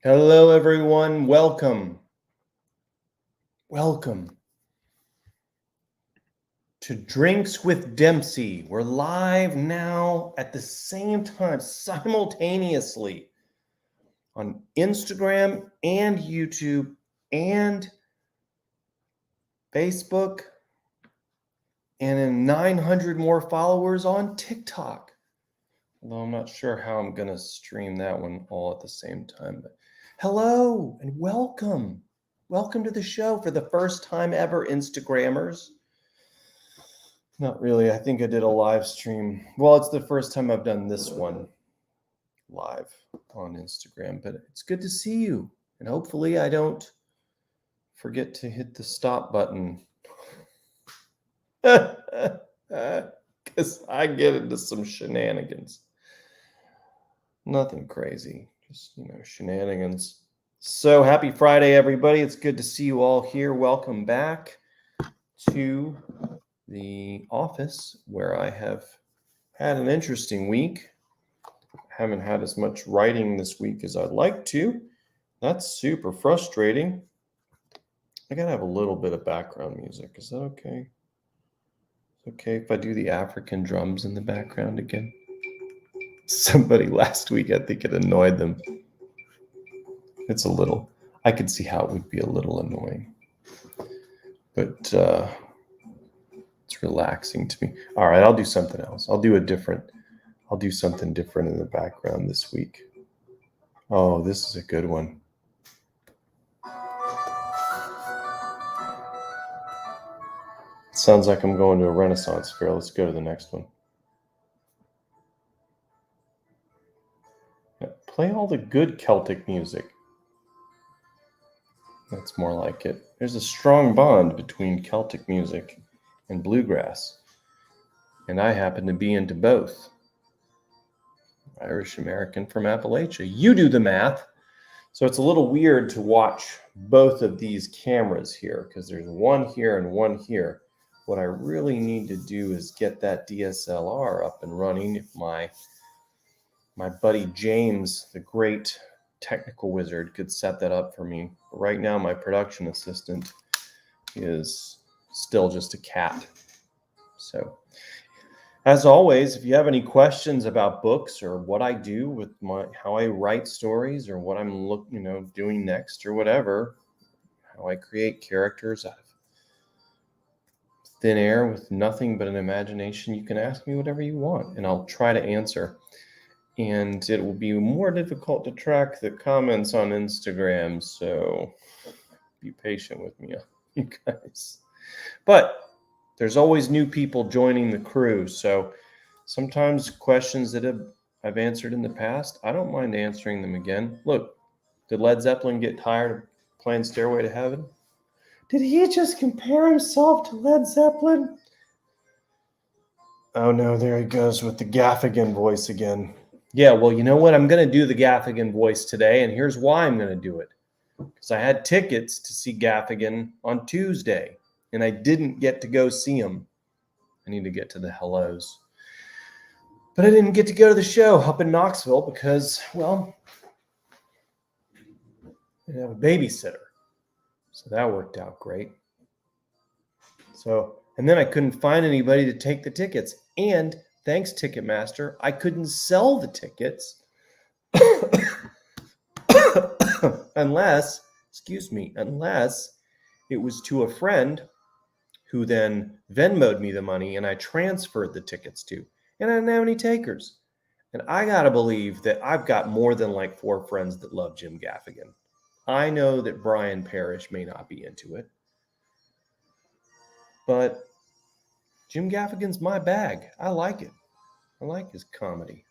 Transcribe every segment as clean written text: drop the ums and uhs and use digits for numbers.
Hello, everyone. Welcome to Drinks with Dempsey. We're live now at the same time, simultaneously on Instagram and YouTube and Facebook, and in 900 more followers on TikTok. Although I'm not sure how I'm going to stream that one all at the same time. But hello and welcome. Welcome to the show for the first time ever, Instagrammers. Not really. I think I did a live stream. Well, it's the first time I've done this one live on Instagram, but it's good to see you. And hopefully I don't forget to hit the stop button. Because I get into some shenanigans. Nothing crazy, just, shenanigans. So happy Friday, everybody. It's good to see you all here. Welcome back to the office, where I have had an interesting week. Haven't had as much writing this week as I'd like to. That's super frustrating. I gotta have a little bit of background music. Is that okay? Is it okay if I do the African drums in the background again? Somebody last week, I think it annoyed them. It's a little, I could see how it would be a little annoying. But it's relaxing to me. All right, I'll do something else. I'll do something different in the background this week. Oh, this is a good one. It sounds like I'm going to a Renaissance fair. Let's go to the next one. Yeah, play all the good Celtic music. That's more like it. There's a strong bond between Celtic music and bluegrass, and I happen to be into both. Irish American from Appalachia. You do the math. So it's a little weird to watch both of these cameras here, because there's one here and one here. What I really need to do is get that DSLR up and running. If my buddy James, the great technical wizard, could set that up for me. But right now, my production assistant is still just a cat. So, as always, if you have any questions about books or what I do with how I write stories, or what I'm doing next, or whatever, how I create characters out of thin air with nothing but an imagination, you can ask me whatever you want, and I'll try to answer. And it will be more difficult to track the comments on Instagram, so be patient with me, you guys. But there's always new people joining the crew, so sometimes questions that I've answered in the past, I don't mind answering them again. Look, did Led Zeppelin get tired of playing Stairway to Heaven? Did he just compare himself to Led Zeppelin? Oh no, there he goes with the Gaffigan voice again. Yeah, well, you know what? I'm going to do the Gaffigan voice today, and here's why I'm going to do it. Because I had tickets to see Gaffigan on Tuesday, and I didn't get to go see him. I need to get to the hellos. But I didn't get to go to the show up in Knoxville because, well, I didn't have a babysitter. So that worked out great. And then I couldn't find anybody to take the tickets. And thanks, Ticketmaster, I couldn't sell the tickets unless it was to a friend who then Venmo'd me the money and I transferred the tickets to. And I didn't have any takers. And I got to believe that I've got more than like 4 friends that love Jim Gaffigan. I know that Brian Parrish may not be into it, but Jim Gaffigan's my bag. I like it. I like his comedy.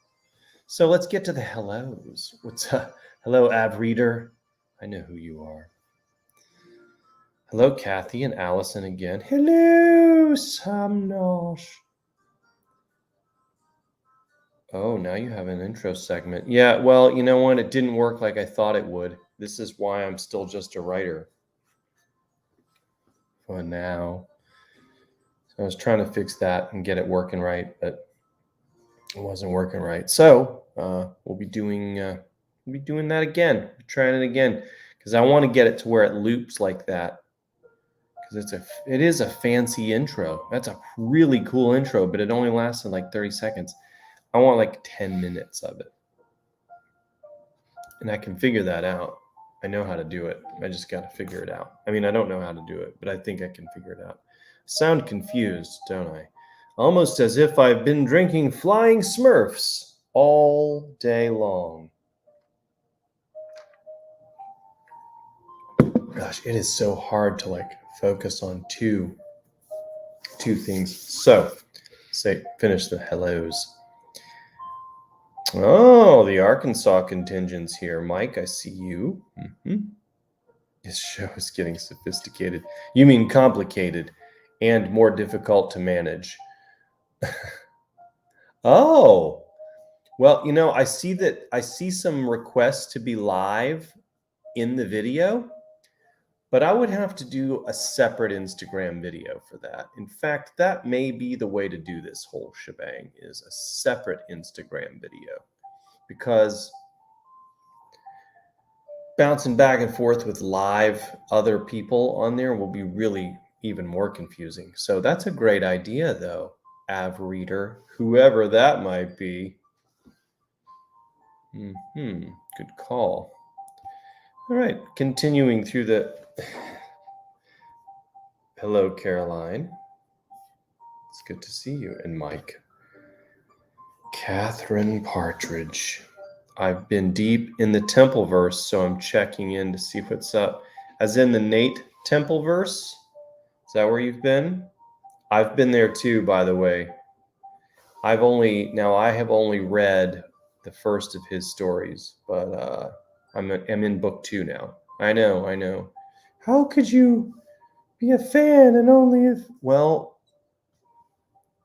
So let's get to the hellos. What's up? Hello, Av Reader. I know who you are. Hello, Kathy and Allison again. Hello, Samnosh. Oh, now you have an intro segment. Yeah, well, you know what? It didn't work like I thought it would. This is why I'm still just a writer for now. So I was trying to fix that and get it working right, but it wasn't working right. So we'll be doing that again. Trying it again because I want to get it to where it loops like that. Because it is a fancy intro. That's a really cool intro, but it only lasted like 30 seconds. I want like 10 minutes of it. And I can figure that out. I know how to do it. I just got to figure it out. I mean, I don't know how to do it, but I think I can figure it out. Sound confused, don't I? Almost as if I've been drinking flying Smurfs all day long. Gosh, it is so hard to like focus on two things. So, finish the hellos. Oh, the Arkansas contingent's here. Mike, I see you. This show is getting sophisticated. You mean complicated and more difficult to manage. Oh, well, you know, I see some requests to be live in the video, but I would have to do a separate Instagram video for that. In fact, that may be the way to do this whole shebang, is a separate Instagram video, because bouncing back and forth with live other people on there will be really even more confusing. So that's a great idea, though, Av Reader, whoever that might be. Good call. All right, continuing through the... Hello, Caroline. It's good to see you. And Mike. Catherine Partridge. I've been deep in the Templeverse, so I'm checking in to see what's up. As in the Nate Templeverse? Is that where you've been? I've been there too, by the way. I have only read the first of his stories, but I'm in book 2 now. I know. How could you be a fan and only if... Well,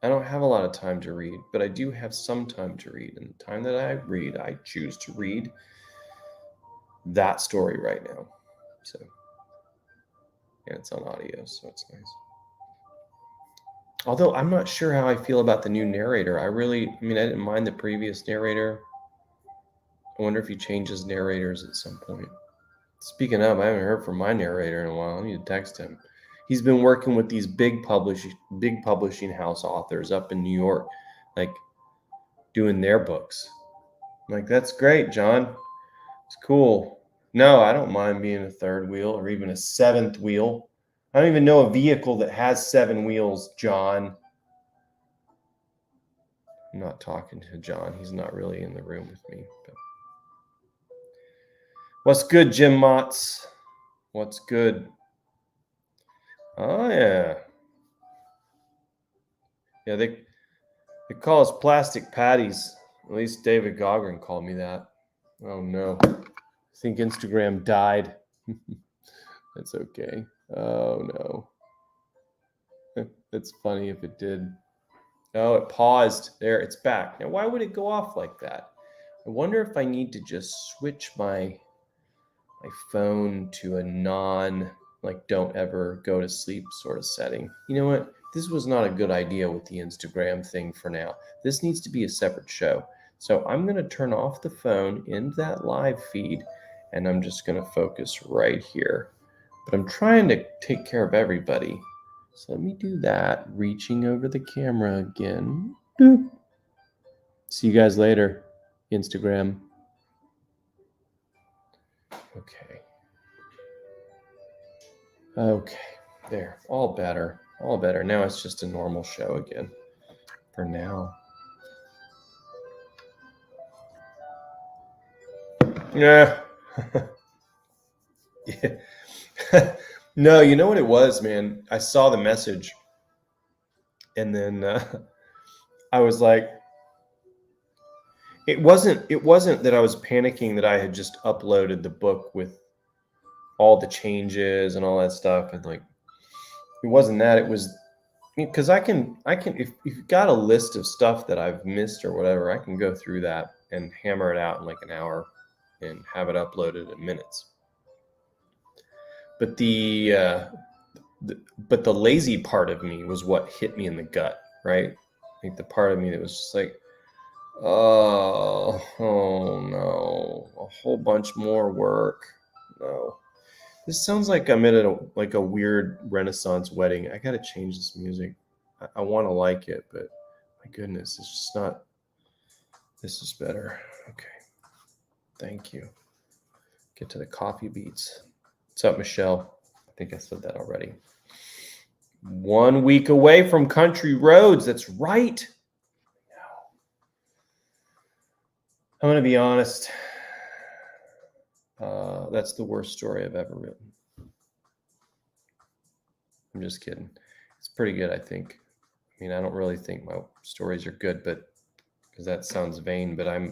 I don't have a lot of time to read, but I do have some time to read. And the time that I read, I choose to read that story right now. So, and it's on audio, so it's nice. Although I'm not sure how I feel about the new narrator. I didn't mind the previous narrator. I wonder if he changes narrators at some point. Speaking of, I haven't heard from my narrator in a while. I need to text him. He's been working with these big publishing house authors up in New York, like doing their books. I'm like, that's great, John. It's cool. No, I don't mind being a third wheel or even a seventh wheel. I don't even know a vehicle that has 7 wheels, John. I'm not talking to John. He's not really in the room with me. But... What's good, Jim Motts? What's good? Oh, yeah. Yeah, they call us plastic patties. At least David Gogren called me that. Oh, no. I think Instagram died. That's okay. Oh, no. It's funny if it did. Oh, it paused. There, it's back. Now, why would it go off like that? I wonder if I need to just switch my phone to a don't ever go to sleep sort of setting. You know what? this was not a good idea with the Instagram thing for now. This needs to be a separate show. So I'm going to turn off the phone in that live feed, and I'm just going to focus right here. But I'm trying to take care of everybody. So let me do that, reaching over the camera again. Doop. See you guys later, Instagram. Okay. Okay, there, all better, all better. Now it's just a normal show again for now. Yeah. Yeah. No, you know what it was, man? I saw the message, and then I was like, it wasn't that I was panicking that I had just uploaded the book with all the changes and all that stuff, and like, it wasn't that. It was because I can if you've got a list of stuff that I've missed or whatever, I can go through that and hammer it out in like an hour and have it uploaded in minutes. But the lazy part of me was what hit me in the gut, right? Like the part of me that was just like, oh no, a whole bunch more work. No. This sounds like I'm at a weird Renaissance wedding. I gotta change this music. I want to like it, but my goodness, it's just not. This is better. Okay. Thank you. Get to the coffee beats. What's up, Michelle? I think I said that already. 1 week away from country roads. That's right. I'm going to be honest. That's the worst story I've ever written. I'm just kidding. It's pretty good, I think. I mean, I don't really think my stories are good, but because that sounds vain, but I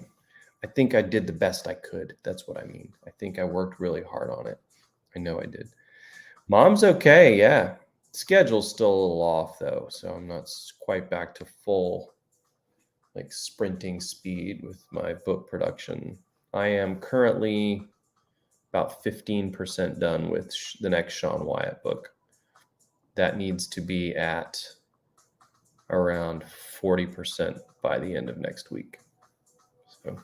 think I did the best I could. That's what I mean. I think I worked really hard on it. I know I did. Mom's okay, yeah. Schedule's still a little off though, so I'm not quite back to full like sprinting speed with my book production. I am currently about 15% done with the next Sean Wyatt book. That needs to be at around 40% by the end of next week. So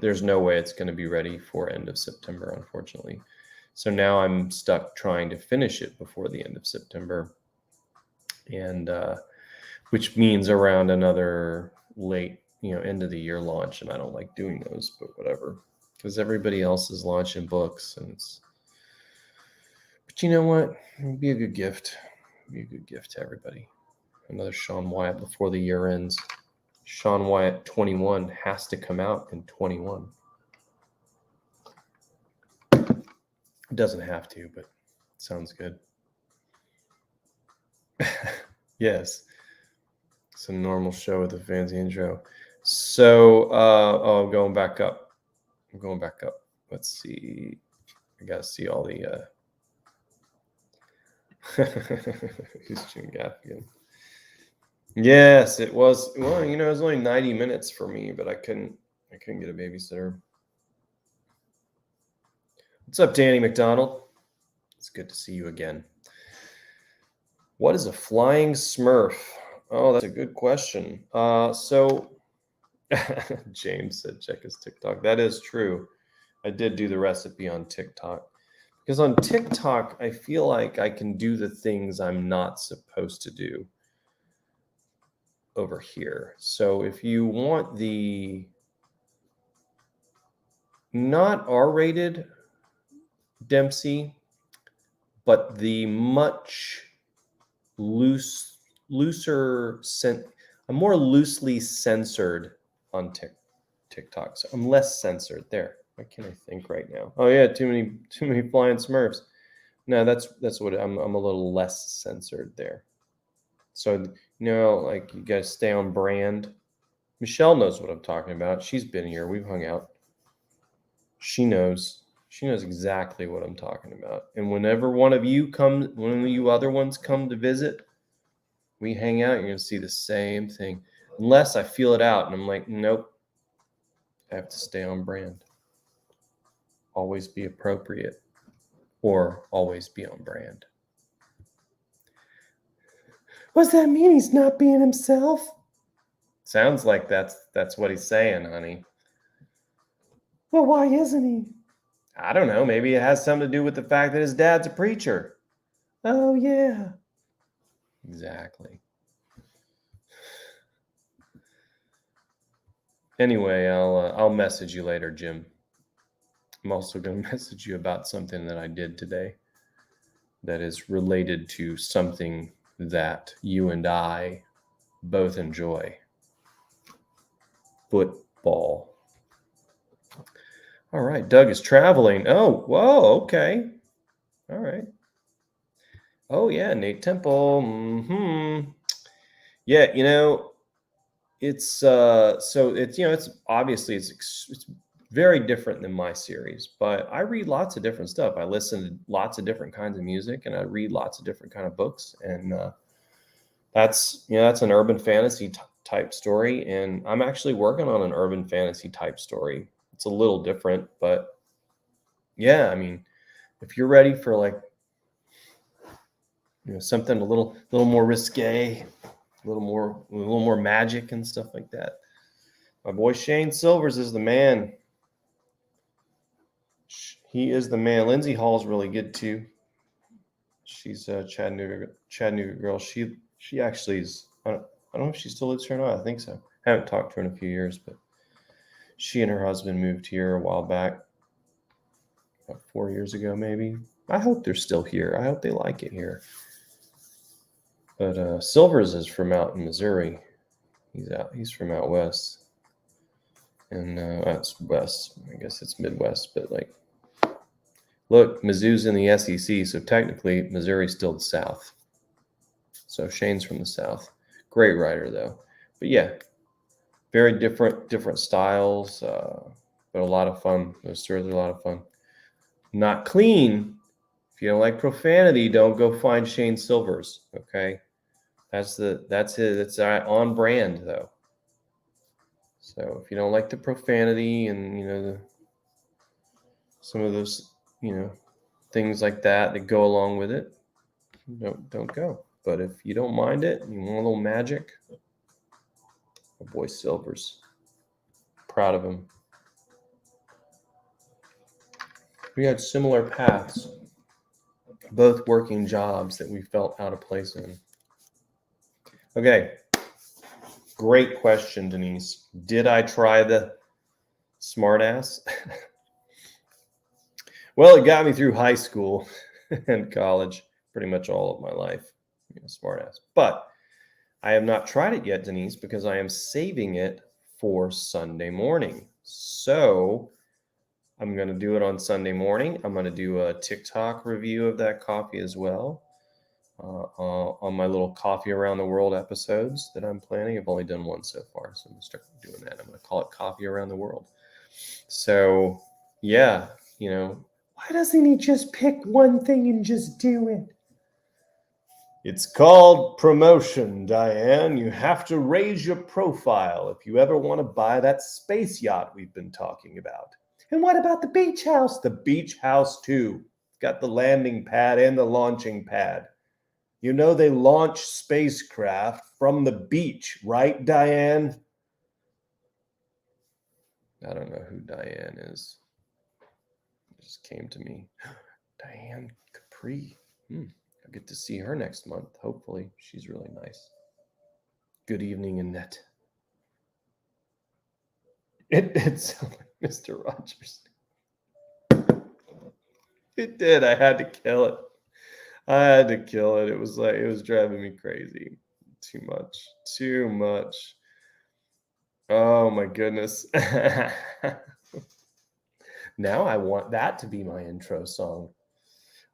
there's no way it's going to be ready for end of September, unfortunately. So now I'm stuck trying to finish it before the end of September, and which means around another late, end of the year launch. And I don't like doing those, but whatever, because everybody else is launching books, and but you know what? It'd be a good gift. It'd be a good gift to everybody. Another Sean Wyatt before the year ends. Sean Wyatt 21 has to come out in 21. It doesn't have to, but it sounds good. Yes. It's a normal show with a fancy intro. So, I'm going back up. Let's see. I got to see all the... He's chewing Gaffigan. Yes, it was. Well, it was only 90 minutes for me, but I couldn't get a babysitter. What's up, Danny McDonald? It's good to see you again. What is a flying Smurf? Oh, that's a good question. So James said check his TikTok. That is true. I did do the recipe on TikTok. Because on TikTok, I feel like I can do the things I'm not supposed to do over here. So if you want the not R-rated Dempsey, but the much looser, I'm more loosely censored on TikTok. So I'm less censored there. What can I think right now? Oh yeah, too many flying Smurfs. No, that's what I'm a little less censored there. So like you guys stay on brand. Michelle knows what I'm talking about. She's been here. We've hung out. She knows exactly what I'm talking about. And whenever one of you other ones come to visit, we hang out, you're going to see the same thing. Unless I feel it out and I'm like, nope, I have to stay on brand. Always be appropriate or always be on brand. What's that mean? He's not being himself? Sounds like that's what he's saying, honey. Well, why isn't he? I don't know. Maybe it has something to do with the fact that his dad's a preacher. Oh, yeah. Exactly. Anyway, I'll message you later, Jim. I'm also going to message you about something that I did today that is related to something that you and I both enjoy. Football. All right, Doug is traveling. Oh, whoa, okay. All right. Oh, yeah, Nate Temple. Yeah, it's so it's it's obviously it's very different than my series, but I read lots of different stuff. I listen to lots of different kinds of music, and I read lots of different kind of books, and that's that's an urban fantasy type story, and I'm actually working on an urban fantasy type story. It's a little different, but yeah, I mean, if you're ready for like something a little more risque, a little more magic and stuff like that, my boy Shane Silvers is the man. He is the man. Lindsay Hall's really good too. She's a Chattanooga girl. She actually is. I don't know if she still lives here or not. I think so. I haven't talked to her in a few years, but she and her husband moved here a while back, about 4 years ago, maybe. I hope they're still here. I hope they like it here. But Silvers is from out in Missouri. He's from out west, and that's west. I guess it's Midwest, but like, look, Mizzou's in the SEC, so technically Missouri's still the South. So Shane's from the South. Great writer, though. But yeah, very different styles, but a lot of fun. Those stories are a lot of fun. Not clean. If you don't like profanity, don't go find Shane Silvers. Okay, that's his. It's on brand though. So if you don't like the profanity and some of those things like that go along with it, don't go. But if you don't mind it, you want a little magic, my boy Silvers. Proud of him. We had similar paths, both working jobs that we felt out of place in. Okay. Great question, Denise. Did I try the smartass? Well, it got me through high school and college, pretty much all of my life, smartass. But I have not tried it yet, Denise, because I am saving it for Sunday morning. So I'm going to do it on Sunday morning. I'm going to do a TikTok review of that coffee as well on my little Coffee Around the World episodes that I'm planning. I've only done one so far, so I'm going to start doing that. I'm going to call it Coffee Around the World. So, yeah, why doesn't he just pick one thing and just do it? It's called promotion, Diane. You have to raise your profile if you ever want to buy that space yacht we've been talking about. And what about the beach house? The beach house, too. It's got the landing pad and the launching pad. They launch spacecraft from the beach, right, Diane? I don't know who Diane is. It just came to me. Diane Capri. I'll get to see her next month. Hopefully. She's really nice. Good evening, Annette. It did sound like Mr. Rogers. It did. I had to kill it. It was driving me crazy. Too much. Oh my goodness. Now I want that to be my intro song.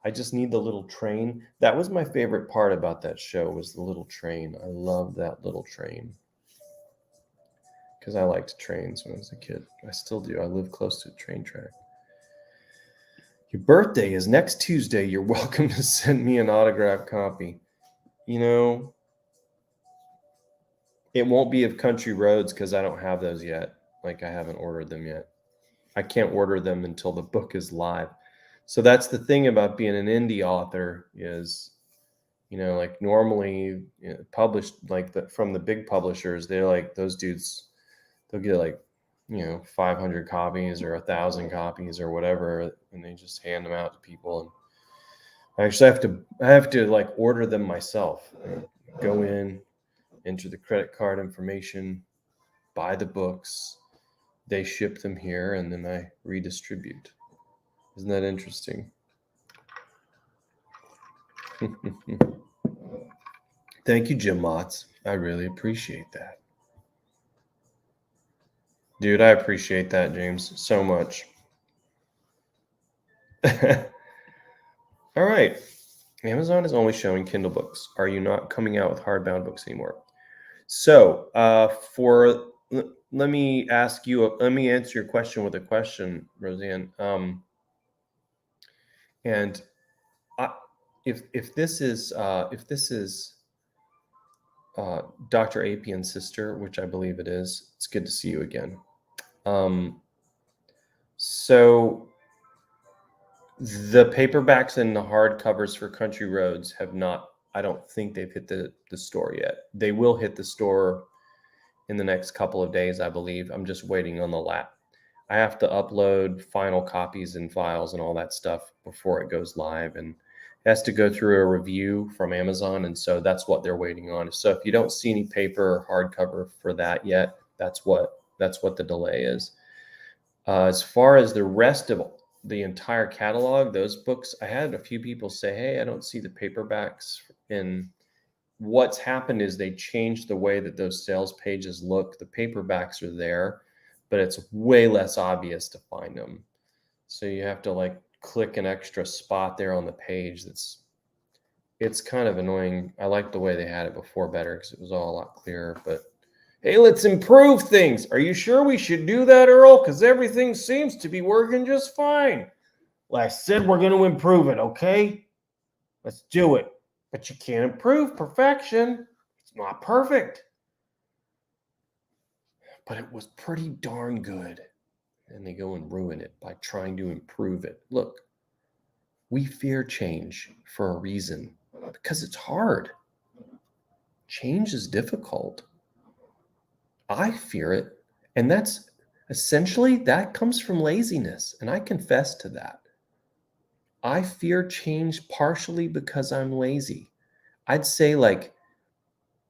I just need the little train. That was my favorite part about that show, was the little train. I love that little train. Because I liked trains when I was a kid. I still do. I live close to a train track. Your birthday is next Tuesday. You're welcome to send me an autographed copy. It won't be of Country Roads because I don't have those yet. Like, I haven't ordered them yet. I can't order them until the book is live. So that's the thing about being an indie author, is Like normally published like from the big publishers, they're like those dudes, they'll get like 500 copies or 1,000 copies or whatever, and they just hand them out to people. And I actually have to like order them myself. Go in, enter the credit card information, buy the books, they ship them here, and then I redistribute. Isn't that interesting? Thank you, Jim Motts. I really appreciate that. Dude, I appreciate that, James, so much. All right. Amazon is only showing Kindle books. Are you not coming out with hardbound books anymore? So, let me answer your question with a question, Roseanne. And if this is Dr. Apian's sister, which I believe it is, it's good to see you again. So the paperbacks and the hardcovers for Country Roads have not, I don't think they've hit the store yet. They will hit the store in the next couple of days, I believe. I'm just waiting on the lap. I have to upload final copies and files and all that stuff before it goes live, and it has to go through a review from Amazon, and so that's what they're waiting on. So if you don't see any paper or hardcover for that yet, that's what the delay is. As far as the rest of the entire catalog, those books, I had a few people say, hey, I don't see the paperbacks. And what's happened is they changed the way that those sales pages look. The paperbacks are there, but it's way less obvious to find them. So you have to like click an extra spot there on the page. It's kind of annoying. I like the way they had it before better because it was all a lot clearer, but hey, let's improve things. Are you sure we should do that, Earl? Because everything seems to be working just fine. Well, I said we're going to improve it, okay? Let's do it. But you can't improve perfection. It's not perfect. But it was pretty darn good. And they go and ruin it by trying to improve it. Look, we fear change for a reason. Because it's hard. Change is difficult. I fear it. And that's essentially, that comes from laziness. And I confess to that. I fear change partially because I'm lazy. I'd say like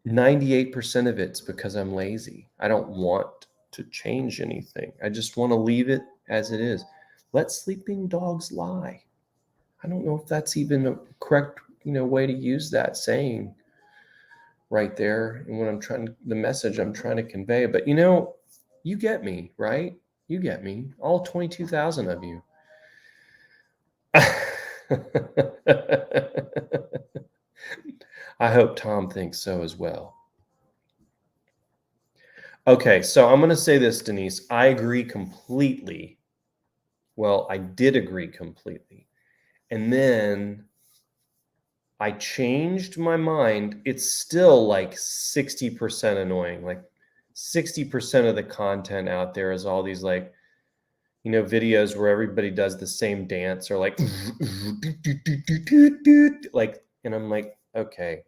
98% of it's because I'm lazy. I don't want to change anything. I just want to leave it as it is. Let sleeping dogs lie. I don't know if that's even a correct, way to use that saying right there. And when the message I'm trying to convey, but you get me, right? You get me, all 22,000 of you. I hope Tom thinks so as well. Okay, so I'm going to say this, Denise. I agree completely. Well, I did agree completely. And then I changed my mind. It's still like 60% annoying. Like 60% of the content out there is all these like, videos where everybody does the same dance or like, like, and I'm like, okay,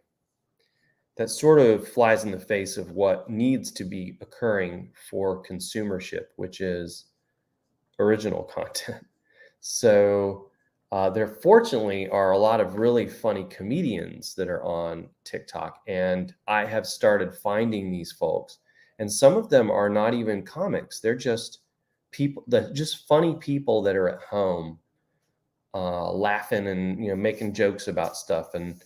that sort of flies in the face of what needs to be occurring for consumership, which is original content. So there fortunately are a lot of really funny comedians that are on TikTok, and I have started finding these folks, and some of them are not even comics. They're just people, just funny people that are at home laughing and making jokes about stuff. And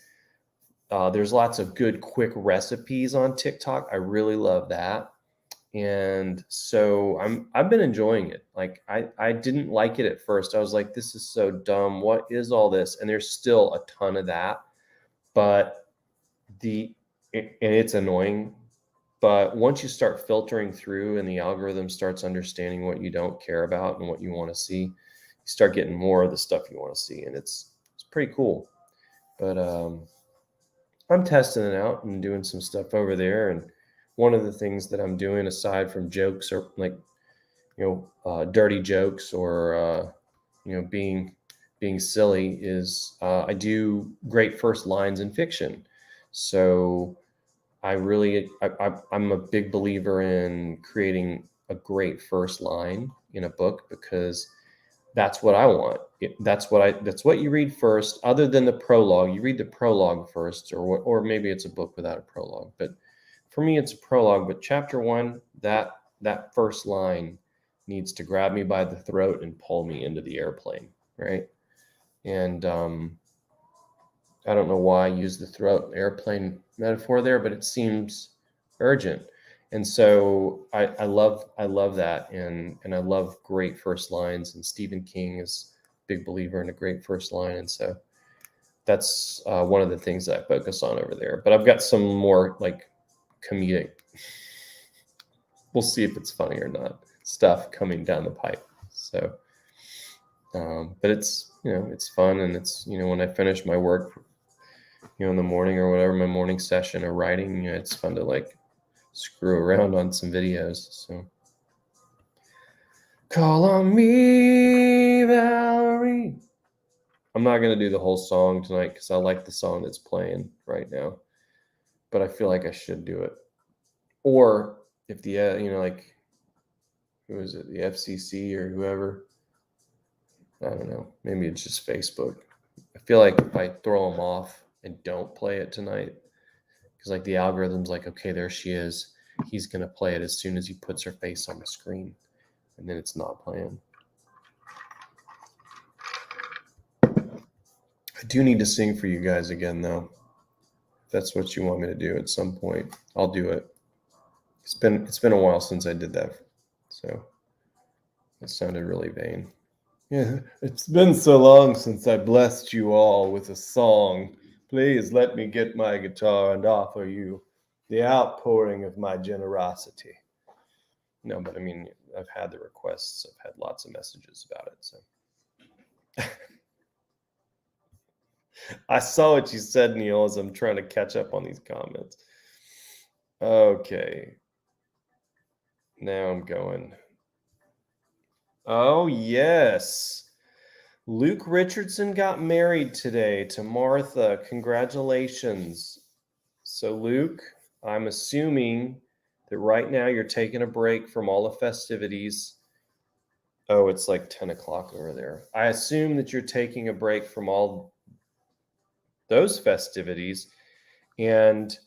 there's lots of good quick recipes on TikTok. I really love that. And so I've been enjoying it. Like I didn't like it at first. I was like, this is so dumb. What is all this? And there's still a ton of that, but and it's annoying. But once you start filtering through and the algorithm starts understanding what you don't care about and what you want to see, you start getting more of the stuff you want to see. And it's pretty cool. But I'm testing it out and doing some stuff over there. And one of the things that I'm doing aside from jokes or like, dirty jokes or, being being silly is I do great first lines in fiction. So I'm a big believer in creating a great first line in a book, because that's what I want. That's what you read first, other than the prologue. You read the prologue first, or maybe it's a book without a prologue. But for me, it's a prologue. But chapter 1, that first line needs to grab me by the throat and pull me into the airplane, right? And I don't know why I use the throat airplane metaphor there, but it seems urgent. And so I love that, and I love great first lines. And Stephen King is a big believer in a great first line, and so that's one of the things that I focus on over there. But I've got some more like comedic, we'll see if it's funny or not, stuff coming down the pipe. So, but it's it's fun, and it's when I finish my work, in the morning or whatever, my morning session or writing, it's fun to like screw around on some videos. So call on me, Valerie. I'm not going to do the whole song tonight because I like the song that's playing right now, but I feel like I should do it. Or if the like, who is it, the FCC or whoever, I don't know, maybe it's just Facebook. I feel like if I throw them off and don't play it tonight, because like the algorithm's like, okay, there she is, he's going to play it as soon as he puts her face on the screen, and then it's not playing. I do need to sing for you guys again, though. If that's what you want me to do at some point, I'll do it. It's been a while since I did that, so it sounded really vain. Yeah, it's been so long since I blessed you all with a song. Please let me get my guitar and offer you the outpouring of my generosity. No, but I mean, I've had the requests. I've had lots of messages about it. So I saw what you said, Neil, as I'm trying to catch up on these comments. Okay. Now I'm going. Oh, yes. Luke Richardson got married today to Martha. Congratulations. So, Luke, I'm assuming that right now you're taking a break from all the festivities. Oh, it's like 10 o'clock over there. I assume that you're taking a break from all those festivities, and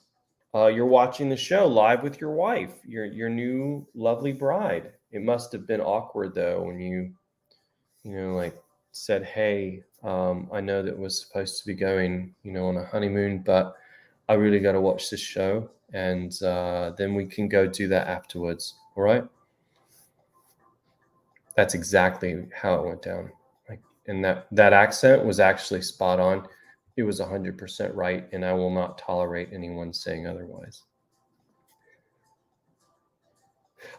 you're watching the show live with your wife, your new lovely bride. It must have been awkward, though, when you like said, hey, I know that we're supposed to be going, on a honeymoon, but I really got to watch this show, and then we can go do that afterwards. All right? That's exactly how it went down. Like, and that accent was actually spot on. It was 100% right, and I will not tolerate anyone saying otherwise.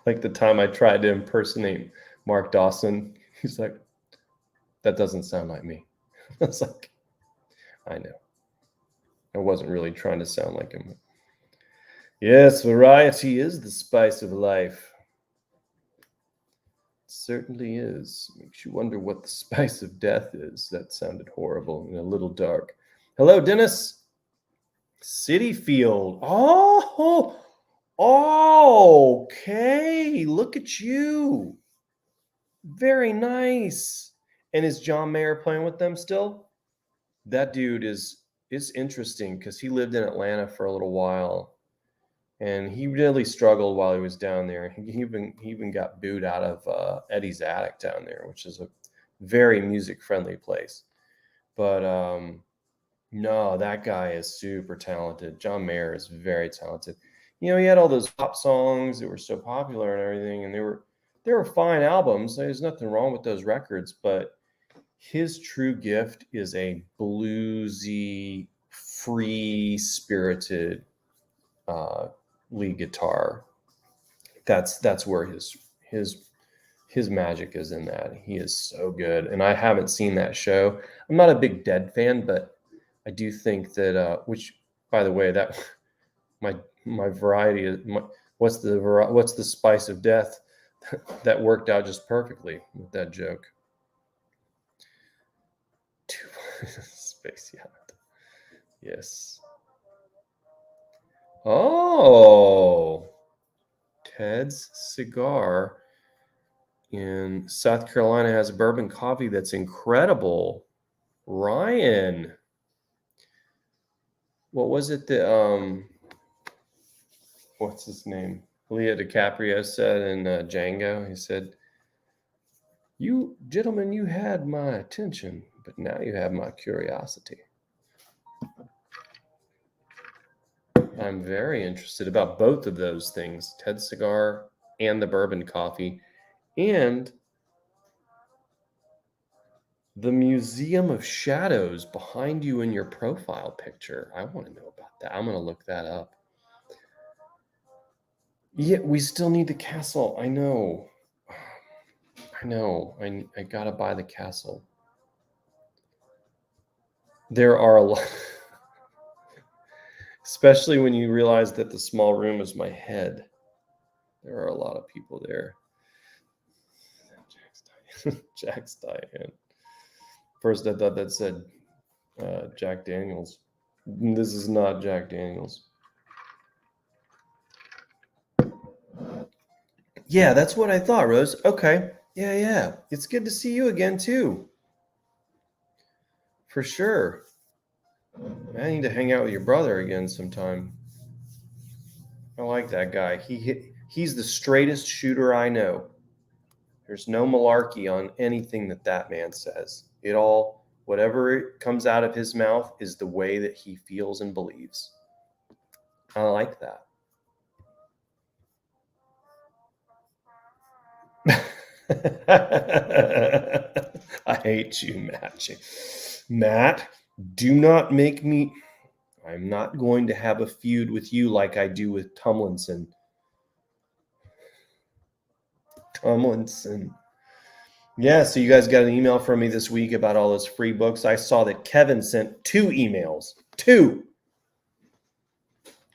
Like the time I tried to impersonate Mark Dawson, he's like, that doesn't sound like me. I was like, I know. I wasn't really trying to sound like him. Yes, variety is the spice of life. It certainly is. Makes you wonder what the spice of death is. That sounded horrible and a little dark. Hello, Dennis. City Field. Oh, okay. Look at you. Very nice. And is John Mayer playing with them still? That dude is interesting because he lived in Atlanta for a little while, and he really struggled while he was down there. He even got booed out of Eddie's Attic down there, which is a very music friendly place. But no, that guy is super talented. John Mayer is very talented. He had all those pop songs that were so popular and everything, and they were fine albums. There's nothing wrong with those records, but his true gift is a bluesy, free-spirited lead guitar. That's where his magic is in that. He is so good, and I haven't seen that show. I'm not a big Dead fan, but I do think that which, by the way, that my variety is what's the spice of death that worked out just perfectly with that joke. Space yacht. Yes. Oh, Ted's Cigar in South Carolina has a bourbon coffee that's incredible. Ryan, what was it that what's his name? Leo DiCaprio said in Django. He said, "You gentlemen, you had my attention, but now you have my curiosity." I'm very interested about both of those things, Ted's Cigar and the bourbon coffee, and the Museum of Shadows behind you in your profile picture. I want to know about that. I'm going to look that up. Yeah, we still need the castle. I know. I got to buy the castle. There are a lot, especially when you realize that the small room is my head. There are a lot of people there. Jack's Diane. First, I thought that said Jack Daniels. This is not Jack Daniels. Yeah, that's what I thought, Rose. Okay. Yeah. It's good to see you again, too. For sure. I need to hang out with your brother again sometime. I like that guy. He's the straightest shooter I know. There's no malarkey on anything that man says. It all, whatever comes out of his mouth, is the way that he feels and believes. I like that. I hate you, Matt, do not make me. I'm not going to have a feud with you like I do with Tomlinson. Yeah, so you guys got an email from me this week about all those free books. I saw that Kevin sent 2 emails. 2.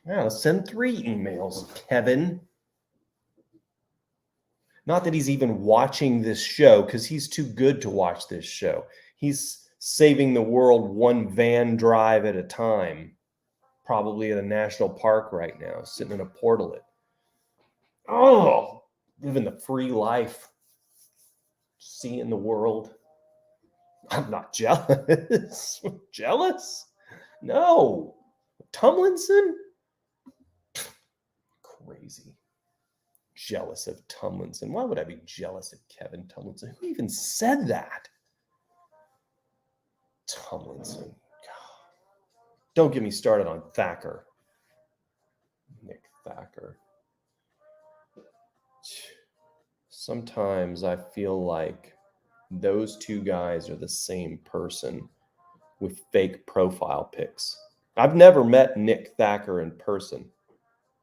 Yeah, let's send 3 emails, Kevin. Not that he's even watching this show, because he's too good to watch this show. He's saving the world one van drive at a time, probably at a national park right now, sitting in a portalet. Oh, living the free life, seeing the world. I'm not jealous. Jealous? No. Tomlinson? Crazy. Jealous of Tomlinson. Why would I be jealous of Kevin Tomlinson? Who even said that? Tomlinson. Don't get me started on Thacker. Nick Thacker. Sometimes I feel like those 2 guys are the same person with fake profile pics. I've never met Nick Thacker in person.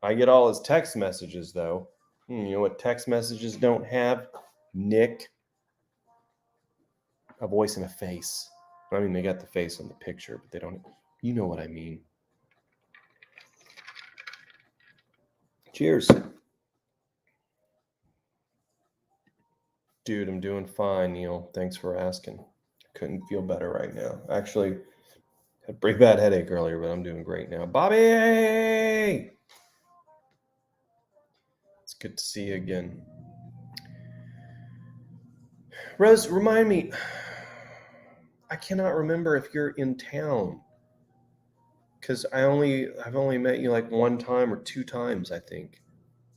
I get all his text messages, though. You know what text messages don't have? Nick. A voice and a face. I mean, they got the face on the picture, but they don't. You know what I mean. Cheers. Dude, I'm doing fine, Neil. Thanks for asking. Couldn't feel better right now. Actually, had a pretty bad headache earlier, but I'm doing great now. Bobby! It's good to see you again. Rose, remind me. I cannot remember if you're in town, because I've only met you like 1 time or 2 times, I think.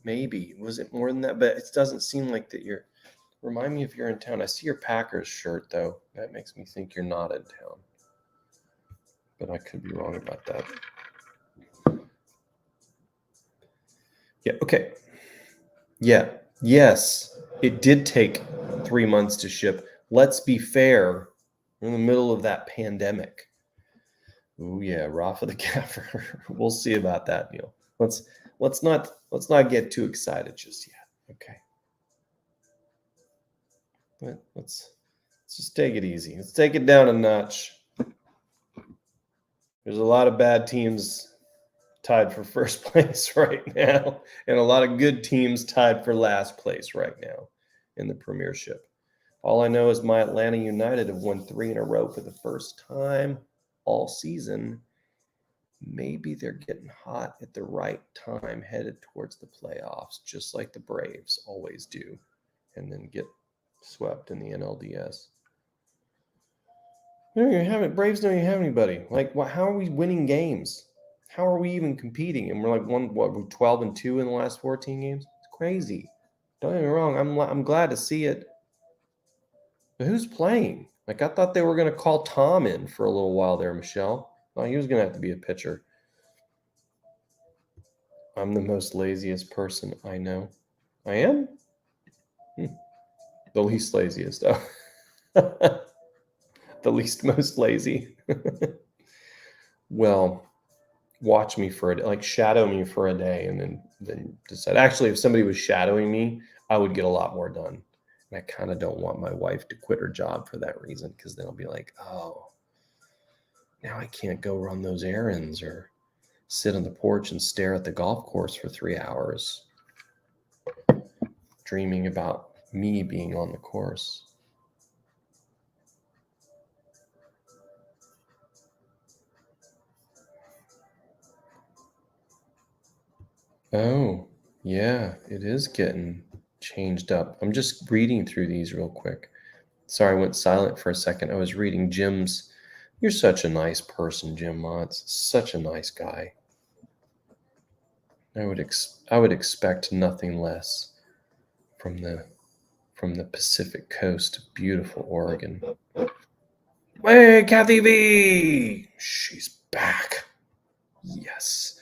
Maybe. Was it more than that? But it doesn't seem like that you're. Remind me if you're in town. I see your Packers shirt, though. That makes me think you're not in town. But I could be wrong about that. Yeah, okay. Yeah, yes. It did take 3 months to ship. Let's be fair. We're in the middle of that pandemic. Oh yeah, Rafa the Gaffer. We'll see about that, Neil. Let's not get too excited just yet. Okay. But let's just take it easy. Let's take it down a notch. There's a lot of bad teams tied for first place right now, and a lot of good teams tied for last place right now in the Premiership. All I know is my Atlanta United have won 3 in a row for the first time all season. Maybe they're getting hot at the right time, headed towards the playoffs, just like the Braves always do, and then get swept in the NLDS. Braves don't even have anybody. Like, how are we winning games? How are we even competing? And we're like we're 12-2 in the last 14 games. It's crazy. Don't get me wrong. I'm glad to see it. But who's playing? Like, I thought they were going to call Tom in for a little while there, Michelle. Oh, he was going to have to be a pitcher. I'm the most laziest person I know. I am? The least laziest, though. The least most lazy. Well, watch me for it, like shadow me for a day, and then decide. Actually, if somebody was shadowing me, I would get a lot more done. And I kind of don't want my wife to quit her job for that reason, because then I'll be like, oh, now I can't go run those errands or sit on the porch and stare at the golf course for 3 hours, dreaming about me being on the course. Oh, yeah, it is getting changed up. I'm just reading through these real quick. Sorry, I went silent for a second. I was reading Jim's. You're such a nice person, Jim Motz. Such a nice guy. I would expect nothing less from the Pacific coast of beautiful Oregon. Hey, Kathy V! She's back. Yes.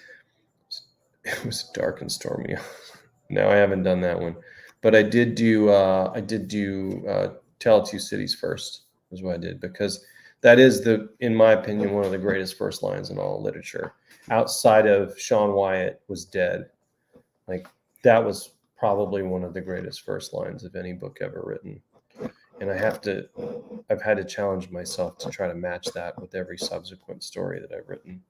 It was dark and stormy. No, I haven't done that one, but I did do Tell Two Cities First is what I did, because that is in my opinion, one of the greatest first lines in all literature. Outside of Sean Wyatt was dead, like that was probably one of the greatest first lines of any book ever written. And I've had to challenge myself to try to match that with every subsequent story that I've written.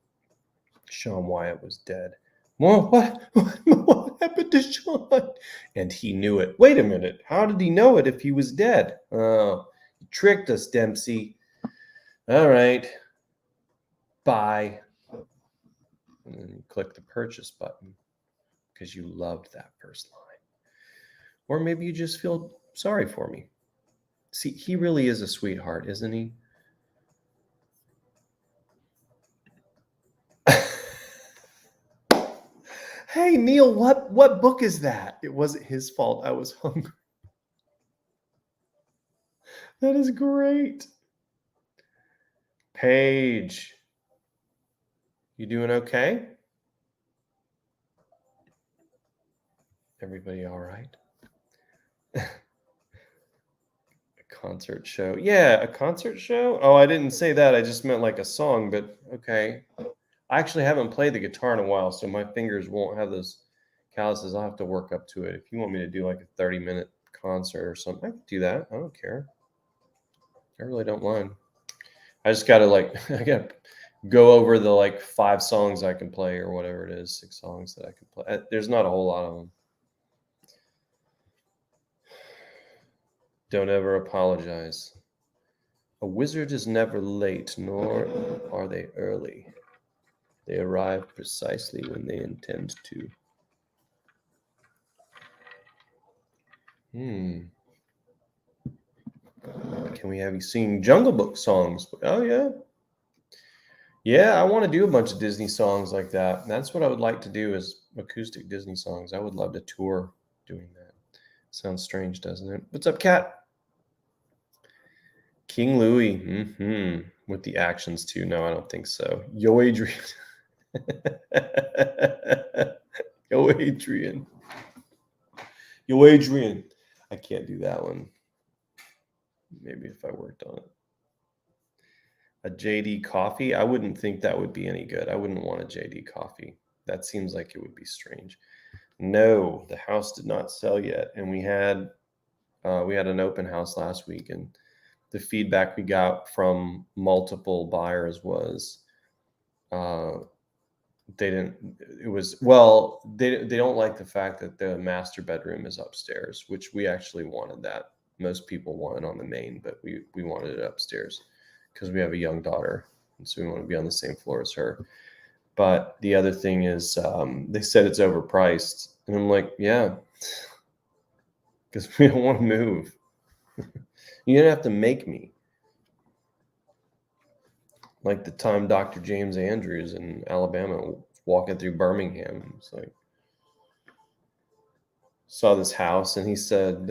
Sean Wyatt was dead. Well, what happened to Sean? And he knew it. Wait a minute. How did he know it if he was dead? Oh, you tricked us, Dempsey. All right. Bye. And then you click the purchase button because you loved that first line. Or maybe you just feel sorry for me. See, he really is a sweetheart, isn't he? Hey, Neil, what book is that? It wasn't his fault. I was hungry. That is great. Paige, you doing okay? Everybody all right? A concert show. Yeah, a concert show? Oh, I didn't say that. I just meant like a song, but okay. I actually haven't played the guitar in a while, so my fingers won't have those calluses. I'll have to work up to it. If you want me to do like a 30-minute concert or something, I can do that. I don't care. I really don't mind. I just gotta I gotta go over the 5 songs I can play or whatever it is, 6 songs that I can play. There's not a whole lot of them. Don't ever apologize. A wizard is never late, nor are they early. They arrive precisely when they intend to. Can we have you sing Jungle Book songs? Oh, yeah. Yeah, I want to do a bunch of Disney songs like that. That's what I would like to do, is acoustic Disney songs. I would love to tour doing that. Sounds strange, doesn't it? What's up, Kat? King Louis. With the actions, too. No, I don't think so. Yo, Adrian. Yo, Adrian. Yo, Adrian. I can't do that one. Maybe if I worked on it. A JD coffee? I wouldn't think that would be any good. I wouldn't want a JD coffee. That seems like it would be strange. No, the house did not sell yet, and we had an open house last week, and the feedback we got from multiple buyers was they don't like the fact that the master bedroom is upstairs, which we actually wanted that Most people want it on the main, but we wanted it upstairs because we have a young daughter, and so we want to be on the same floor as her. But the other thing is, they said it's overpriced, and I'm like, yeah, because we don't want to move. You're gonna have to make me. Like the time Dr. James Andrews in Alabama walking through Birmingham, it's like, saw this house, and he said,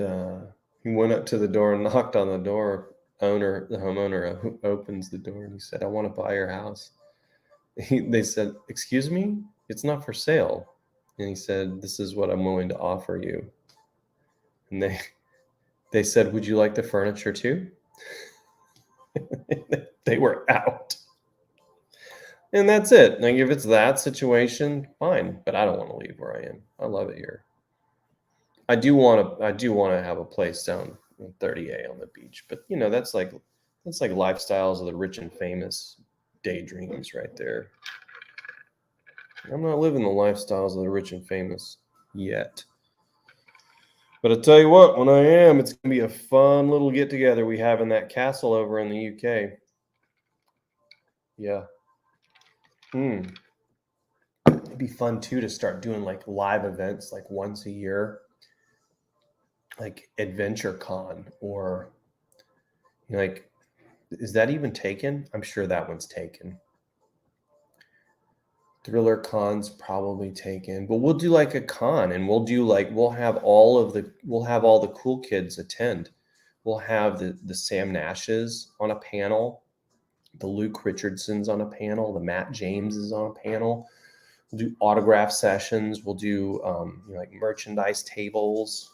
he went up to the door and knocked on the door. The homeowner opens the door, and he said, I want to buy your house. They said, excuse me, it's not for sale. And he said, this is what I'm willing to offer you. And they said, would you like the furniture too? They were out. And that's it. Like, if it's that situation, fine. But I don't want to leave where I am. I love it here. I do want to have a place down in 30A on the beach. But that's like lifestyles of the rich and famous daydreams right there. I'm not living the lifestyles of the rich and famous yet. But I tell you what, when I am, it's going to be a fun little get together we have in that castle over in the UK. Yeah. It'd be fun too to start doing like live events like once a year, like Adventure Con, or like, is that even taken? I'm sure that one's taken. Thriller Con's probably taken, but we'll do like a con, and we'll have all the cool kids attend. We'll have the Sam Nashes on a panel, the Luke Richardsons on a panel, the Matt Jameses on a panel. We'll do autograph sessions. We'll do like merchandise tables.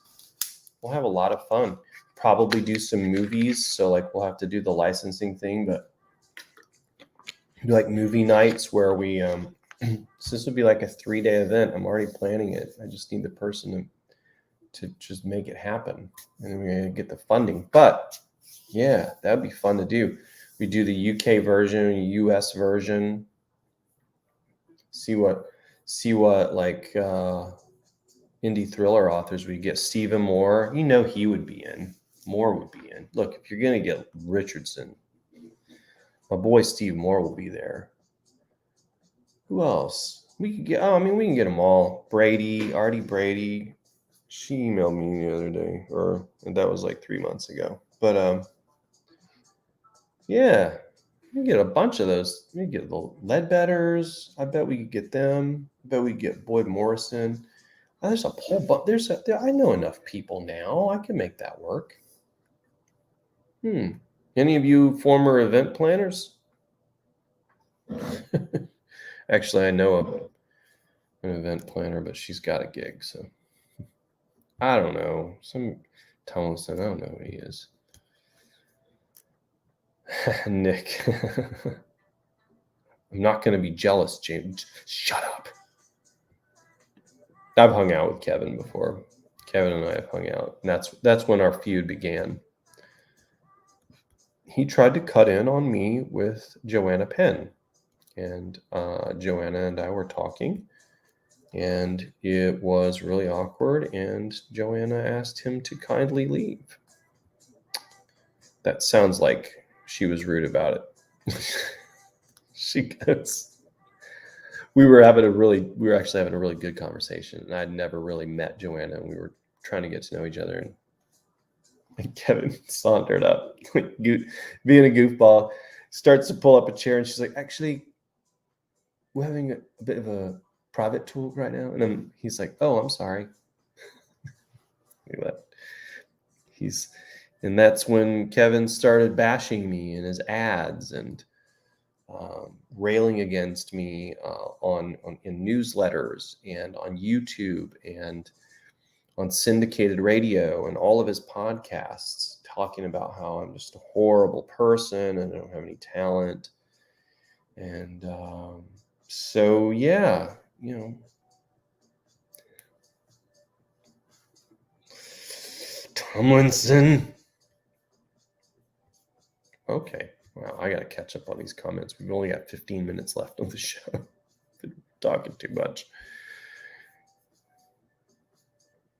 We'll have a lot of fun. Probably do some movies. So like we'll have to do the licensing thing, but do like movie nights where we so this would be like a 3-day event. I'm already planning it. I just need the person to just make it happen, and then we're gonna get the funding. But yeah, that'd be fun to do. We do the UK version, US version. See what like indie thriller authors we get. Stephen Moore, he would be in. Moore would be in. Look, if you're gonna get Richardson, my boy Steve Moore will be there. Who else? We could get. Oh, I mean, we can get them all. Artie Brady. She emailed me the other day, and that was like 3 months ago. But yeah, we can get a bunch of those. We can get the Ledbetters. I bet we could get them. I bet we could get Boyd Morrison. There's a whole bunch. I know enough people now. I can make that work. Any of you former event planners? Actually, I know an event planner, but she's got a gig, so I don't know. Some Tomlinson, I don't know who he is. Nick. I'm not going to be jealous, James. Shut up. I've hung out with Kevin before. Kevin and I have hung out. And that's when our feud began. He tried to cut in on me with Joanna Penn. And Joanna and I were talking. And it was really awkward. And Joanna asked him to kindly leave. That sounds like she was rude about it. She goes, we were actually having a really good conversation, and I'd never really met Joanna, and we were trying to get to know each other. And Kevin sauntered up, like being a goofball, starts to pull up a chair, and she's like, "Actually, we're having a bit of a private talk right now." And then he's like, "Oh, I'm sorry." And that's when Kevin started bashing me in his ads and railing against me in newsletters and on YouTube and on syndicated radio and all of his podcasts, talking about how I'm just a horrible person and I don't have any talent. And so, yeah, Tomlinson. Okay. Wow, I got to catch up on these comments. We've only got 15 minutes left on the show. Been talking too much.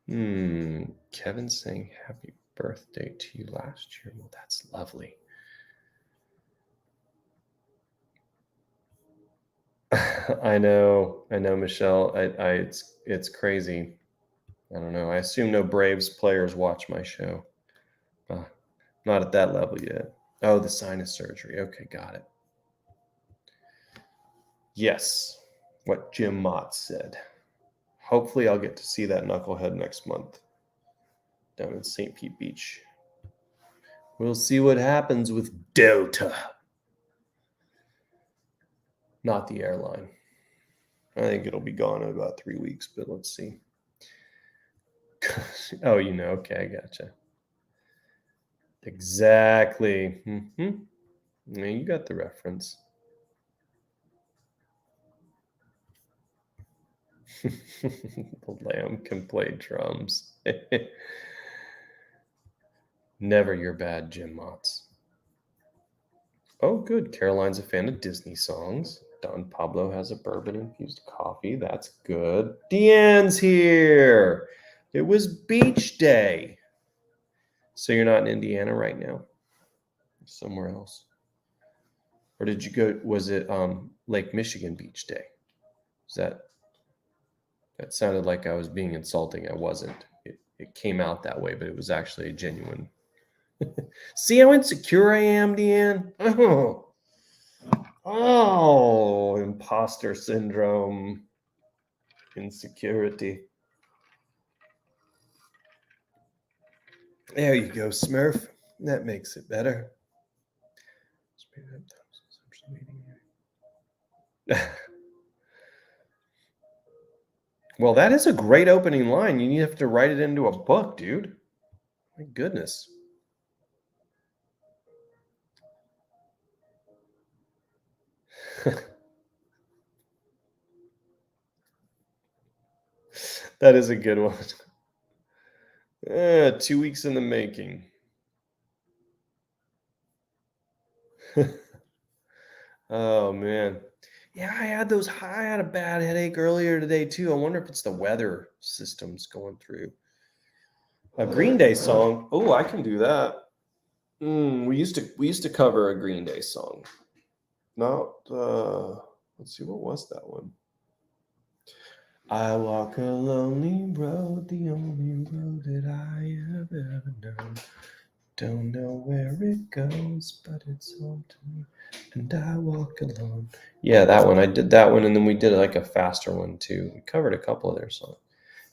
Kevin saying happy birthday to you last year. Well, that's lovely. I know, Michelle. It's crazy. I don't know. I assume no Braves players watch my show. Not at that level yet. Oh, the sinus surgery. Okay, got it. Yes, what Jim Mott said. Hopefully, I'll get to see that knucklehead next month down in St. Pete Beach. We'll see what happens with Delta. Not the airline. I think it'll be gone in about 3 weeks, but let's see. Oh, okay, I gotcha. Exactly. Yeah, you got the reference. The lamb can play drums. Never your bad, Jim Motts. Oh, good. Caroline's a fan of Disney songs. Don Pablo has a bourbon-infused coffee. That's good. Deanne's here. It was beach day. So you're not in Indiana right now? Somewhere else? Or did you go, was it Lake Michigan beach day? That sounded like I was being insulting. I wasn't. It came out that way, but it was actually a genuine. See how insecure I am, Deanne? Oh, imposter syndrome, insecurity. There you go, Smurf. That makes it better. Well, that is a great opening line. You have to write it into a book, dude. My goodness. That is a good one. 2 weeks in the making. Oh man. Yeah, I had a bad headache earlier today too. I wonder if it's the weather systems going through. A Green Day song. Oh, I can do that. We used to cover a Green Day song. Not let's see, what was that one? I walk a lonely road, the only road that I have ever known. Don't know where it goes, but it's home to me, and I walk alone. Yeah, that one. I did that one, and then we did like a faster one too. We covered a couple of their songs.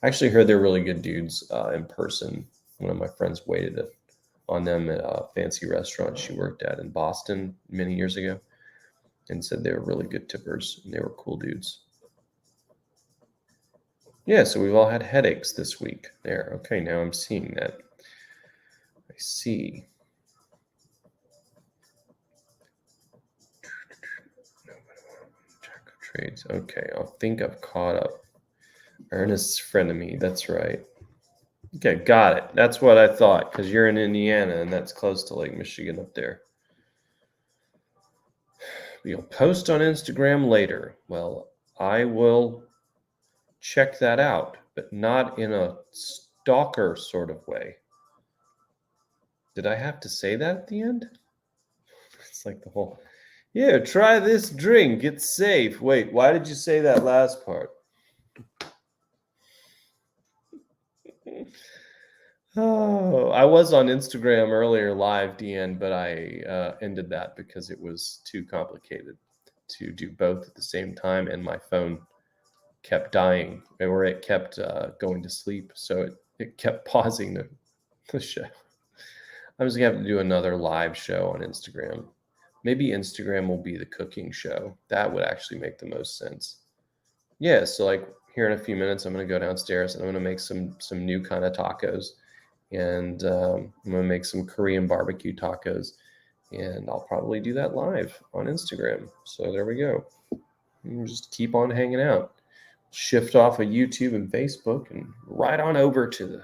I actually heard they're really good dudes in person. One of my friends waited on them at a fancy restaurant she worked at in Boston many years ago, and said they were really good tippers and they were cool dudes. Yeah, so we've all had headaches this week. There. Okay, now I'm seeing that. I see. Trades. Okay, I think I've caught up. Ernest's friend of me. That's right. Okay, got it. That's what I thought, because you're in Indiana and that's close to Lake Michigan up there. We'll post on Instagram later. Well, I will check that out, but not in a stalker sort of way. Did I have to say that at the end? It's like the whole, yeah, try this drink. It's safe. Wait, why did you say that last part? Oh, I was on Instagram earlier live, Deanne, but I ended that because it was too complicated to do both at the same time, and my phone kept dying, or it kept going to sleep, so it kept pausing the show. I'm just gonna have to do another live show on Instagram. Maybe Instagram will be the cooking show. That would actually make the most sense. Yeah, so like here in a few minutes, I'm gonna go downstairs and I'm gonna make some new kind of tacos. And I'm going to make some Korean barbecue tacos, and I'll probably do that live on Instagram. So there we go. And just keep on hanging out. Shift off of YouTube and Facebook and right on over to the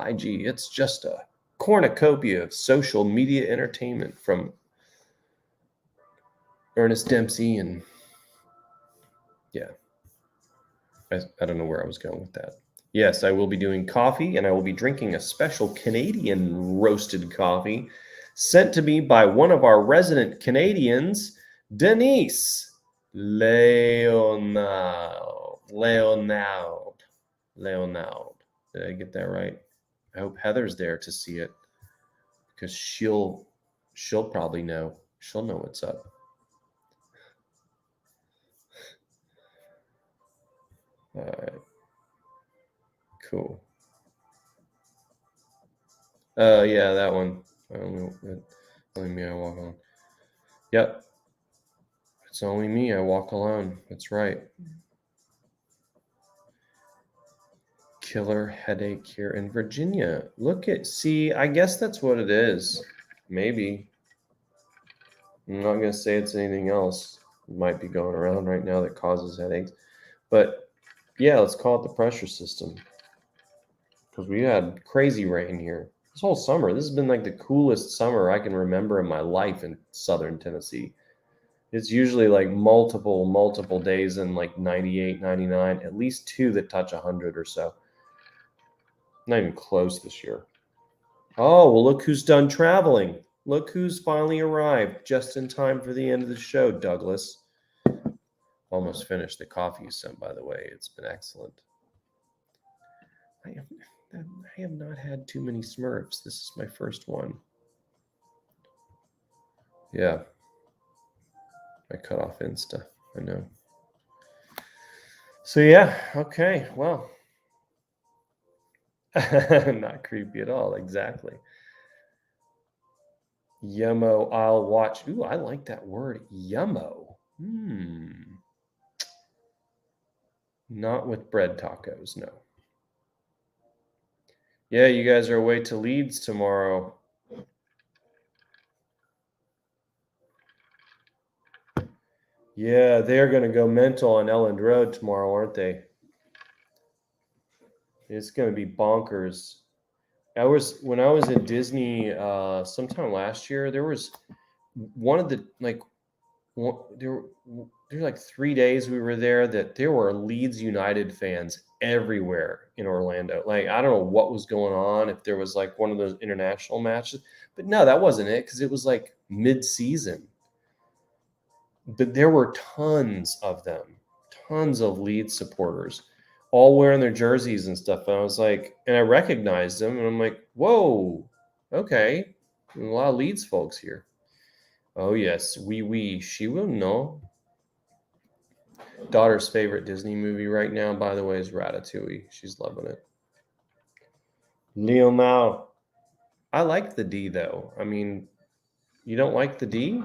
IG. It's just a cornucopia of social media entertainment from Ernest Dempsey. And yeah, I don't know where I was going with that. Yes, I will be doing coffee, and I will be drinking a special Canadian roasted coffee sent to me by one of our resident Canadians, Denise. Leonard. Did I get that right? I hope Heather's there to see it, because she'll probably know. She'll know what's up. All right. Cool. Yeah, that one. Only me, I walk alone. Yep. It's only me, I walk alone. That's right. Killer headache here in Virginia. See, I guess that's what it is. Maybe. I'm not going to say it's anything else. It might be going around right now that causes headaches. But yeah, let's call it the pressure system. Because we had crazy rain here this whole summer. This has been like the coolest summer I can remember in my life in southern Tennessee. It's usually like multiple days in like 98, 99, at least 2 that touch 100 or so. Not even close this year. Oh, well, look who's done traveling. Look who's finally arrived just in time for the end of the show, Douglas. Almost finished the coffee you sent, by the way. It's been excellent. I have not had too many Smurfs. This is my first one. Yeah. I cut off Insta. I know. So yeah, okay. Well. Not creepy at all. Exactly. Yummo, I'll watch. Ooh, I like that word. Yummo. Not with bread tacos, no. Yeah, you guys are away to Leeds tomorrow. Yeah, they're going to go mental on Elland Road tomorrow, aren't they? It's going to be bonkers. When I was in Disney sometime last year, there was one of the there were like 3 days we were there that there were Leeds United fans everywhere in Orlando. Like, I don't know what was going on, if there was like one of those international matches, but no, that wasn't it, because it was like mid-season. But there were tons of them, tons of Leeds supporters, all wearing their jerseys and stuff. And I was like, and I recognized them, and I'm like, whoa, okay, a lot of Leeds folks here. Oh yes, she will know. Daughter's favorite Disney movie right now, by the way, is Ratatouille. She's loving it. Leonard. I like the D though. I mean, you don't like the D?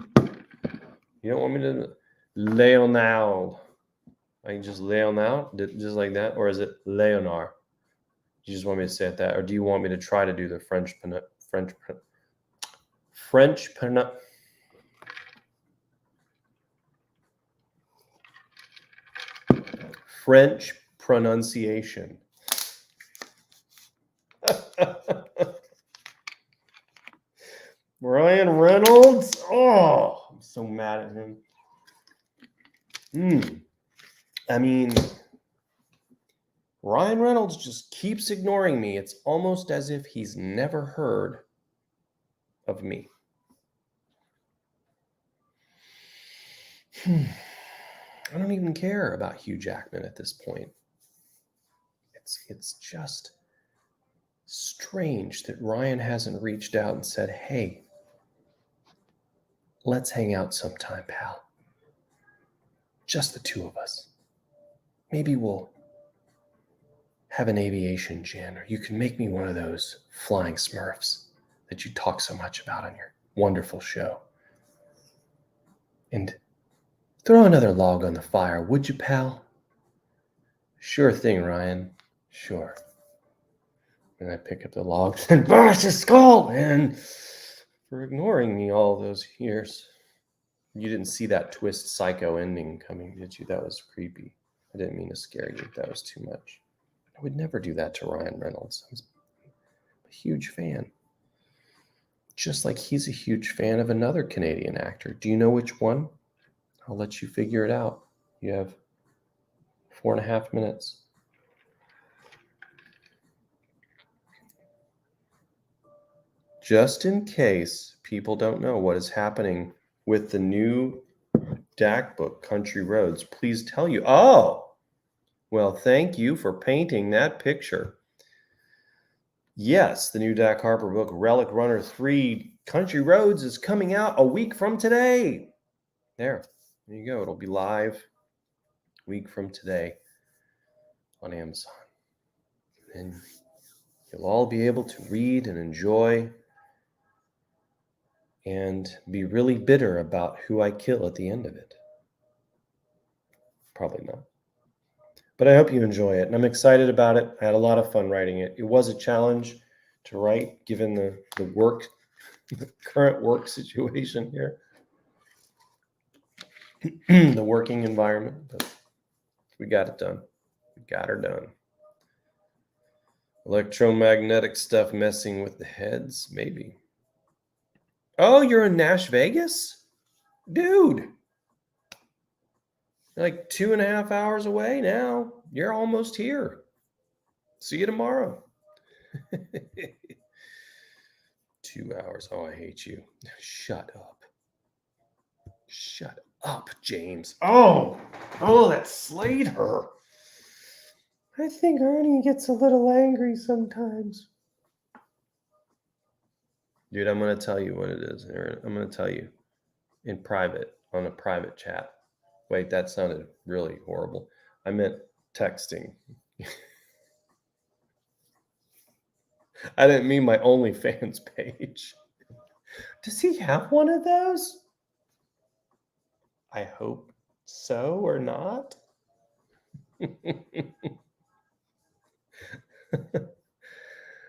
You don't want me to Leonard? I can just Leonard, just like that, or is it Leonard? You just want me to say it that, or do you want me to try to do the French pronunciation? Ryan Reynolds? Oh, I'm so mad at him. I mean, Ryan Reynolds just keeps ignoring me. It's almost as if he's never heard of me. I don't even care about Hugh Jackman at this point. It's just strange that Ryan hasn't reached out and said, hey, let's hang out sometime, pal. Just the two of us. Maybe we'll have an aviation gin, or you can make me one of those flying Smurfs that you talk so much about on your wonderful show. And throw another log on the fire, would you, pal? Sure thing, Ryan. Sure. And I pick up the logs and bash his skull in for ignoring me all those years. You didn't see that twist psycho ending coming, did you? That was creepy. I didn't mean to scare you. That was too much. I would never do that to Ryan Reynolds. I'm a huge fan. Just like he's a huge fan of another Canadian actor. Do you know which one? I'll let you figure it out. You have 4.5 minutes. just in case people don't know what is happening with the new DAC book, Country Roads, please tell you. Oh, well, thank you for painting that picture. Yes, the new Dak Harper book, Relic Runner 3, Country Roads, is coming out a week from today. There you go. It'll be live a week from today on Amazon. And you'll all be able to read and enjoy and be really bitter about who I kill at the end of it. Probably not. But I hope you enjoy it, and I'm excited about it. I had a lot of fun writing it. It was a challenge to write, given the current work situation here, the working environment, but we got it done. We got her done. Electromagnetic stuff messing with the heads, maybe. Oh, you're in Nash Vegas? Dude. Like 2.5 hours away now. You're almost here. See you tomorrow. 2 hours. Oh, I hate you. Shut up. Shut up, James. Oh, that slayed her. I think Ernie gets a little angry sometimes. Dude, I'm going to tell you what it is. I'm going to tell you in private, on a private chat. Wait, that sounded really horrible. I meant texting. I didn't mean my OnlyFans page. Does he have one of those? I hope so or not.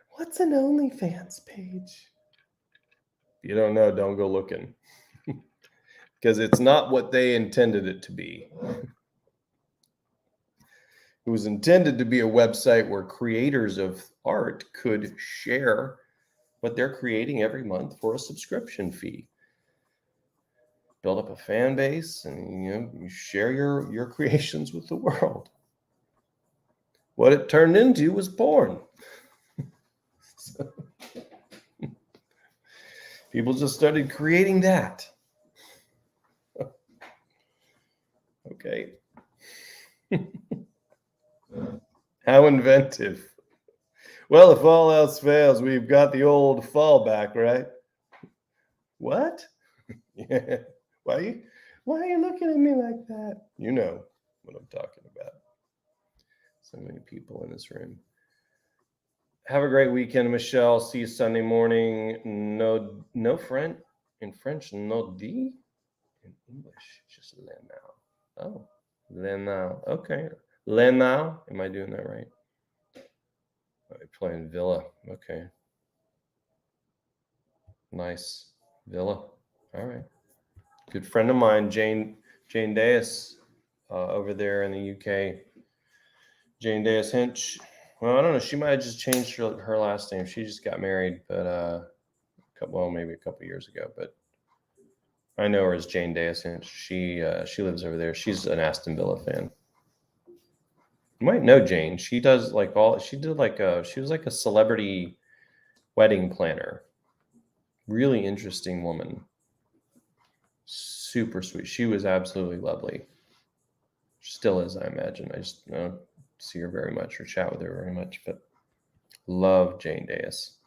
What's an OnlyFans page? If you don't know, don't go looking. Because it's not what they intended it to be. It was intended to be a website where creators of art could share what they're creating every month for a subscription fee. Build up a fan base and you share your creations with the world. What it turned into was porn. So, people just started creating that. Okay. How inventive. Well, if all else fails, we've got the old fallback, right? What? Yeah. Why are you looking at me like that? You know what I'm talking about. So many people in this room. Have a great weekend, Michelle. See you Sunday morning. No French. In French, no di. In English, just le now. Oh, le now. Okay. Le now. Am I doing that right? I'm playing Villa. Okay. Nice. Villa. All right. Good friend of mine, Jane Deas, over there in the UK. Jane Deas Hinch. Well, I don't know. She might have just changed her last name. She just got married, but maybe a couple years ago. But I know her as Jane Deas Hinch. She lives over there. She's an Aston Villa fan. You might know Jane. She does she was like a celebrity wedding planner. Really interesting woman. Super sweet. She was absolutely lovely. Still is, I imagine. I just don't see her very much or chat with her very much, but love Jane Deas.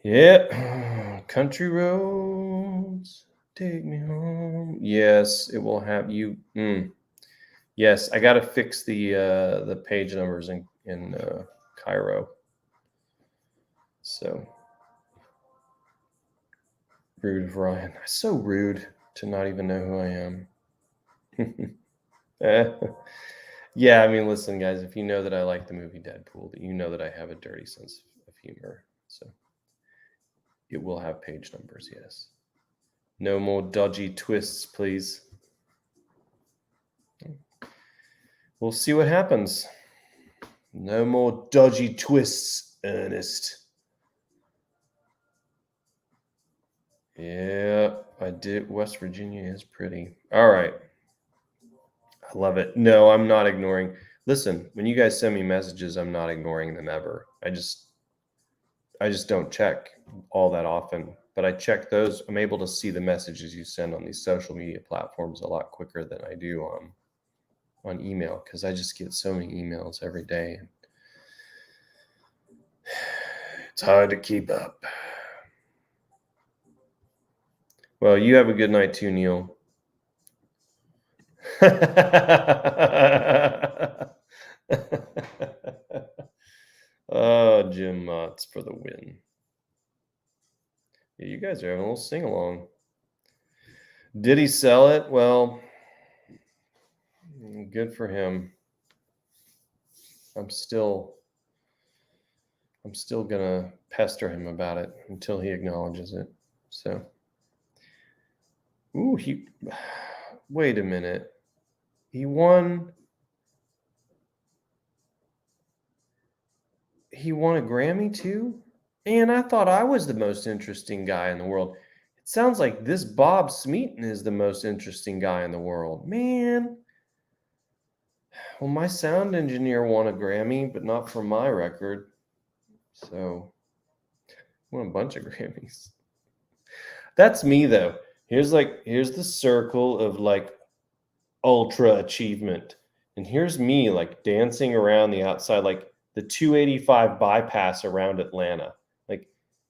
Yeah. Country roads, take me home. Yes, it will have you. Yes, I got to fix the page numbers in Cairo. So rude of Ryan. So rude to not even know who I am. Yeah, I mean, listen, guys, if you know that I like the movie Deadpool, you know that I have a dirty sense of humor. So it will have page numbers, yes. No more dodgy twists, please. We'll see what happens. No more dodgy twists, Ernest. Yeah, I did. West Virginia is pretty. All right. I love it. No, I'm not ignoring. Listen, when you guys send me messages, I'm not ignoring them ever. I just don't check all that often, but I check those. I'm able to see the messages you send on these social media platforms a lot quicker than I do on email, because I just get so many emails every day. It's hard to keep up. Well, you have a good night too, Neil. Oh, Jim Motts for the win. Yeah, you guys are having a little sing-along. Did he sell it? Well, good for him. I'm still gonna pester him about it until he acknowledges it. So, wait a minute. He won a Grammy too? And I thought I was the most interesting guy in the world. It sounds like this Bob Smeaton is the most interesting guy in the world. Man. Well, my sound engineer won a Grammy, but not for my record. So, won a bunch of Grammys. That's me though. Here's the circle of like ultra achievement. And here's me like dancing around the outside, like the 285 bypass around Atlanta. Like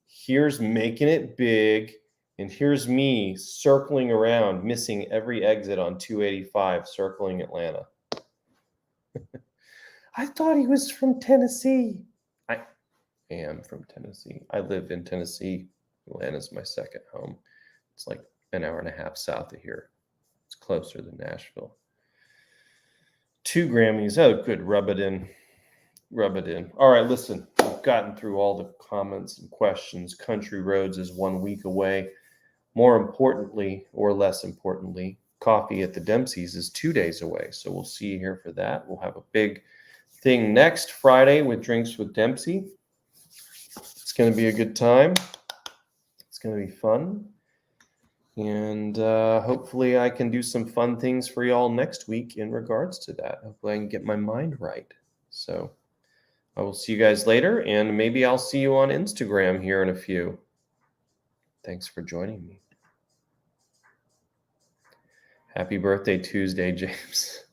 here's making it big. And here's me circling around, missing every exit on 285, circling Atlanta. I thought he was from Tennessee. I am from Tennessee. I live in Tennessee. Atlanta's my second home. It's like an hour and a half south of here. It's closer than Nashville. 2 Grammys. Oh, good. Rub it in. All right, listen. We've gotten through all the comments and questions. Country Roads is 1 week away. More importantly, or less importantly, coffee at the Dempsey's is 2 days away. So we'll see you here for that. We'll have a big thing next Friday with Drinks with Dempsey. It's going to be a good time. It's going to be fun. And hopefully I can do some fun things for y'all next week in regards to that. Hopefully I can get my mind right. So I will see you guys later, and maybe I'll see you on Instagram here in a few. Thanks for joining me. Happy birthday Tuesday, James.